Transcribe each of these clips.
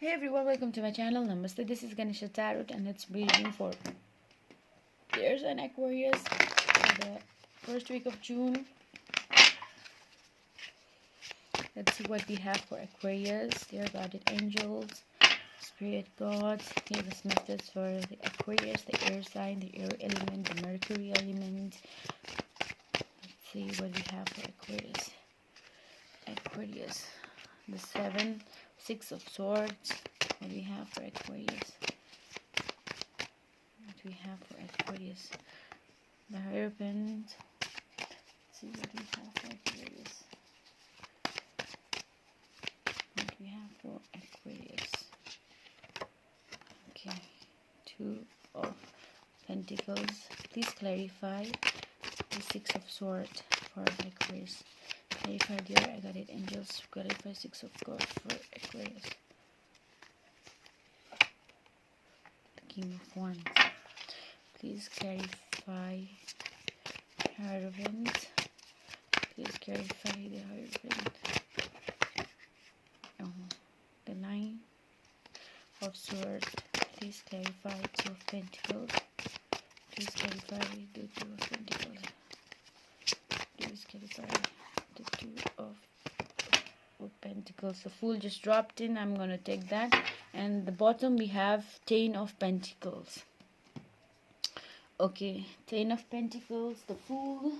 Hey everyone, welcome to my channel. Namaste. This is Ganesha Tarot and it's reading for there's an Aquarius for the first week of June. Let's see what we have for Aquarius. Dear guardian angels, spirit gods, give us methods for the Aquarius, the air sign, the air element, the Mercury element. Let's see what we have for Aquarius. Aquarius, the Six of Swords. What do we have for Aquarius? What do we have for Aquarius? The Hierophant. Let's see what we have for Aquarius. What do we have for Aquarius? Okay, Two of Pentacles. Please clarify the Six of Swords for Aquarius. Clarify, dear. I got it, angels. Clarify Six of Swords for Aquarius. King of Wands. Please clarify Hierophant. Please clarify the Hierophant. The Nine of Swords. Please clarify Two of Pentacles. Please clarify the Two of Pentacles. Please clarify the Two of Pentacles. The Fool just dropped in. I'm gonna take that. And the bottom we have Ten of Pentacles. Okay, Ten of Pentacles, the Fool.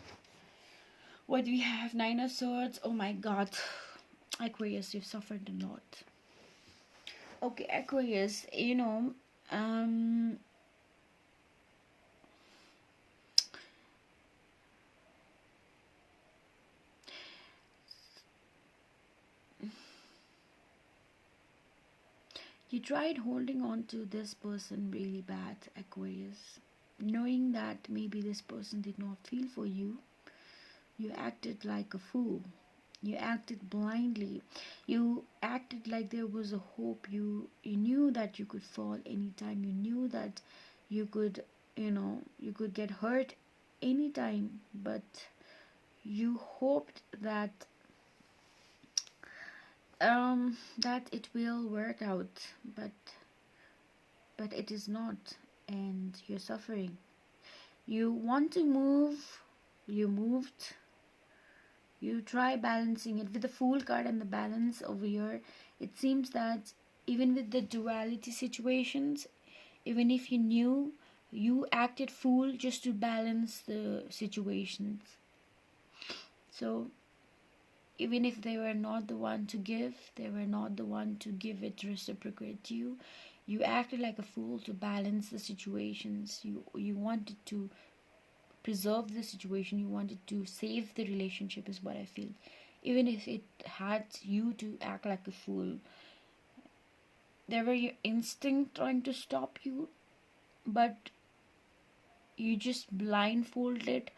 What do we have? Nine of Swords. Oh my God, Aquarius, you've suffered a lot. Okay, Aquarius, you tried holding on to this person really bad, Aquarius, knowing that maybe this person did not feel for you. You acted like a fool. You acted blindly. You acted like there was a hope. You knew that you could fall anytime. You knew that you could, you could get hurt anytime. But you hoped that that it will work out. But it is not, and you're suffering. You want to move. You moved. You try balancing it with the Fool card and the balance over here. It seems that even with the duality situations, even if you knew, you acted fool just to balance the situations. So even if they were not the one to give, they were not the one to give it reciprocate to you. You acted like a fool to balance the situations. You wanted to preserve the situation. You wanted to save the relationship, is what I feel. Even if it had you to act like a fool, there were your instinct trying to stop you, but you just blindfolded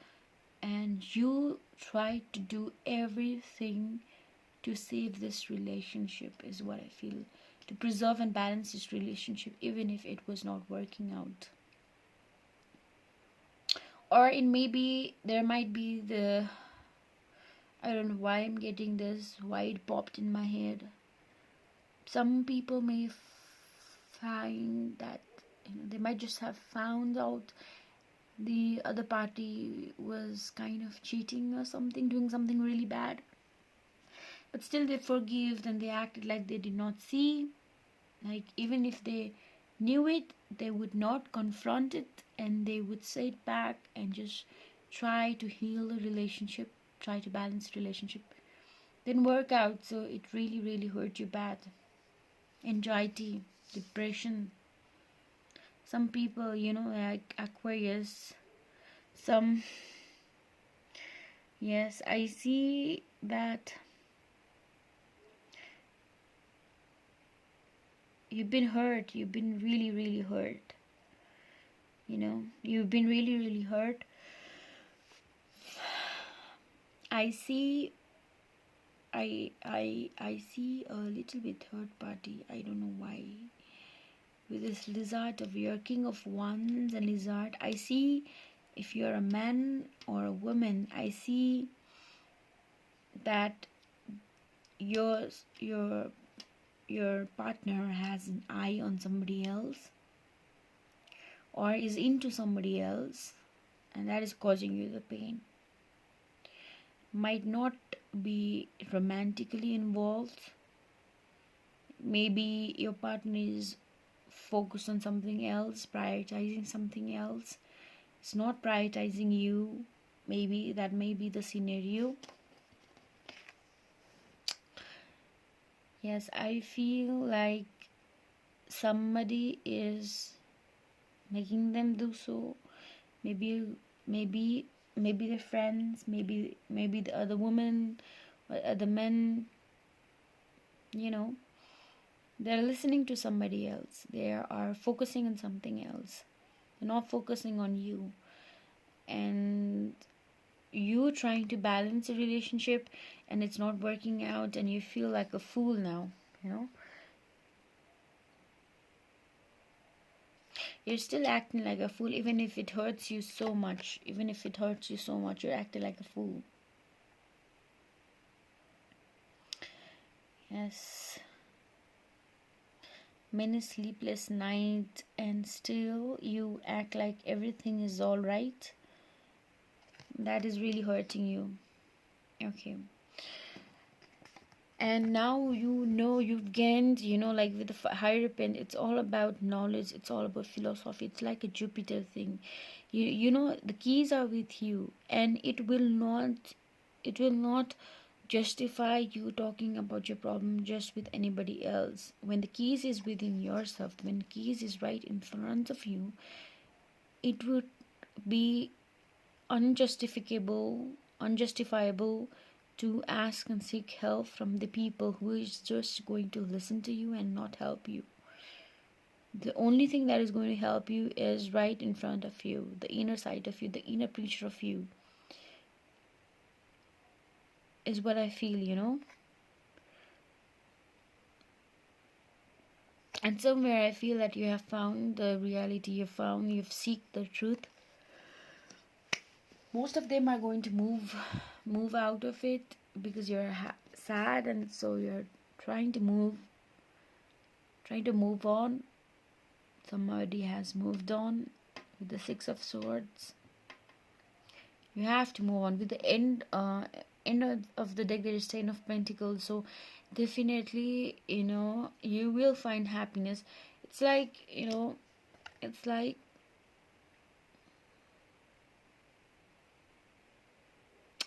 and you tried to do everything to save this relationship, is what I feel. To preserve and balance this relationship, even if it was not working out. Or it may be, there might be the, I don't know why I'm getting this, why it popped in my head. Some people may find that, they might just have found out the other party was kind of cheating or something, doing something really bad. But still they forgive and they acted like they did not see. Like even if they knew it, they would not confront it, and they would sit back and just try to heal the relationship, try to balance the relationship. Didn't work out, so it really hurt you bad. Anxiety, depression. Some people, like Aquarius, yes, I see that you've been hurt. You've been really hurt. You've been really hurt. I see a little bit third party. I don't know why. With this lizard of your King of Wands and lizard, I see, if you're a man or a woman, I see that your your partner has an eye on somebody else or is into somebody else, and that is causing you the pain. Might not be romantically involved. Maybe your partner is focused on something else, prioritizing something else. It's not prioritizing you. Maybe that may be the scenario. Yes, I feel like somebody is making them do so. Maybe their friends, maybe the other woman or other men, you know, they're listening to somebody else. They are focusing on something else. They're not focusing on you. And you trying to balance a relationship and it's not working out, and you feel like a fool now, you know. You're still acting like a fool, even if it hurts you so much. You're acting like a fool. Yes. Many sleepless nights, and still you act like everything is all right. That is really hurting you. Okay. And now you've gained, like with the hierophant, it's all about knowledge, it's all about philosophy. It's like a Jupiter thing. The keys are with you, and it will not justify you talking about your problem just with anybody else. When the keys is within yourself, when the keys is right in front of you, it would be unjustifiable to ask and seek help from the people who is just going to listen to you and not help you. The only thing that is going to help you is right in front of you, the inner side of you, the inner preacher of you, is what I feel. And somewhere I feel that you have found the reality, you've seeked the truth. Most of them are going to move out of it because you're sad, and so you're trying to move on. Somebody has moved on with the Six of Swords. You have to move on with the end of the deck. There is Ten of Pentacles, so definitely you will find happiness. It's like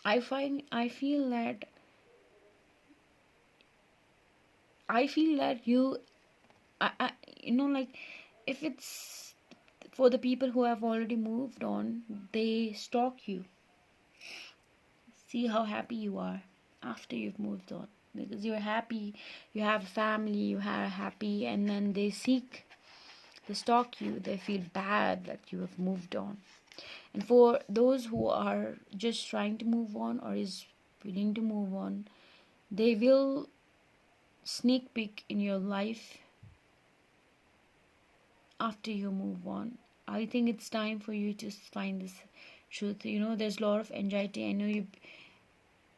I feel that you like, if it's for the people who have already moved on, they stalk you, see how happy you are after you've moved on, because you're happy, you have a family, you are happy, and then they stalk you. They feel bad that you have moved on. And for those who are just trying to move on or is willing to move on, they will sneak peek in your life after you move on. I think it's time for you to find this truth. There's a lot of anxiety. I know you,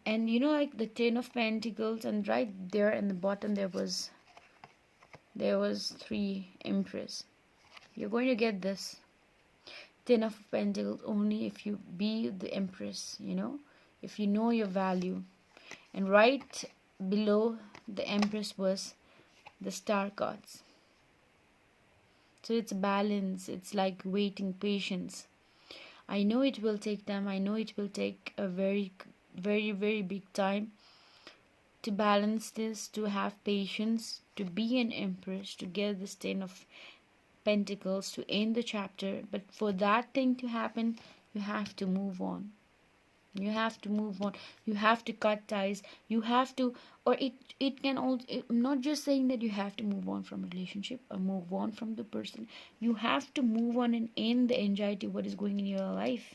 and like the Ten of Pentacles, and right there in the bottom there was 3 Empress. You're going to get this Ten of Pentacles only if you be the Empress, if you know your value. And right below the Empress was the Star cards. So it's balance, it's like waiting, patience. I know it will take time. I know it will take a very, very, very big time to balance this, to have patience, to be an Empress, to get this Ten of Pentacles, to end the chapter. But for that thing to happen, you have to move on. You have to move on. You have to cut ties. You have to, or it can also, I'm not just saying that you have to move on from a relationship or move on from the person. You have to move on and end the anxiety, what is going in your life.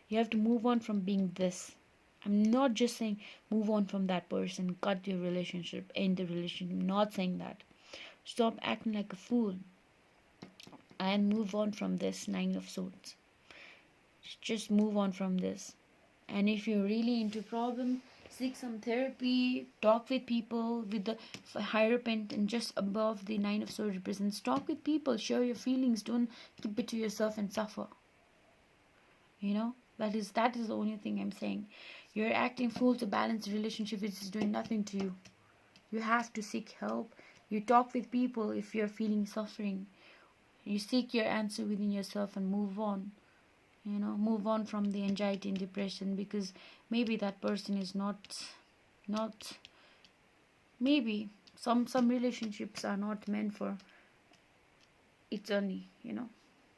You have to move on from being this. I'm not just saying move on from that person, cut your relationship, end the relationship. I'm not saying that. Stop acting like a fool and move on from this Nine of Swords. Just move on from this. And if you're really into problem, Seek some therapy, talk with people with the hierophant, and just above the Nine of Swords represents, talk with people, share your feelings, don't keep it to yourself and suffer. That is the only thing I'm saying. You're acting fool to balance a relationship which is doing nothing to you. You have to seek help. You talk with people if you're feeling suffering. You seek your answer within yourself and move on. Move on from the anxiety and depression, because maybe that person is not maybe some relationships are not meant for eternity.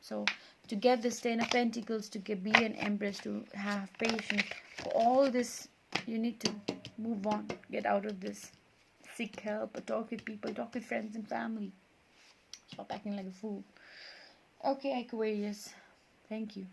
So to get this Ten of Pentacles, to be an Empress, to have patience for all this, you need to move on, get out of this, seek help, talk with people, talk with friends and family. Stop acting like a fool. Okay, Aquarius, thank you.